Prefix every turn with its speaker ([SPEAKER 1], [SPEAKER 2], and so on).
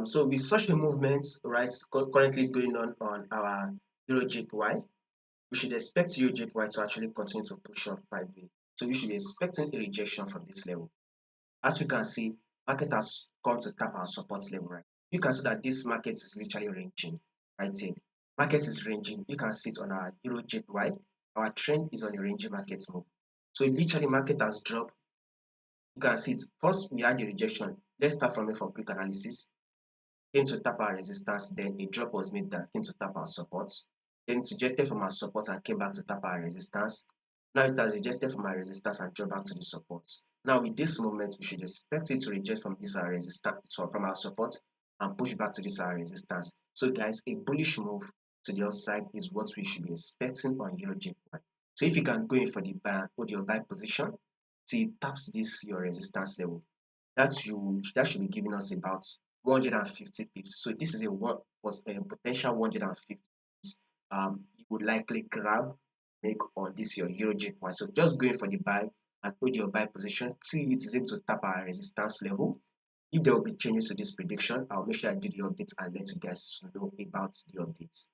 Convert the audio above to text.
[SPEAKER 1] So with such a movement, right, currently going on our EURJPY, we should expect EURJPY to actually continue to push up sideways. So we should be expecting a rejection from this level. As we can see, market has come to tap our support level, right? You can see that this market is literally ranging right here. Market is ranging. You can see it on our EURJPY. Our trend is on a ranging market move. So literally market has dropped. You can see it. First, we had the rejection. Let's start from it for quick analysis. Came to tap our resistance, then a drop was made that came to tap our support. Then it rejected from our support and came back to tap our resistance. Now it has rejected from our resistance and dropped back to the support. Now with this moment, we should expect it to reject from this our resistance, from our support and push back to this our resistance. So guys, a bullish move to the upside is what we should be expecting on EURJPY. So if you can go in for the buy, hold your buy position till it taps this your resistance level, that should be giving us about 150 pips. So this is a potential 150 pips you would likely grab, make on this your EURJPY. So just going for the buy and hold your buy position till it is able to tap our resistance level. If there will be changes to this prediction, I'll make sure I do the updates and let you guys know about the updates.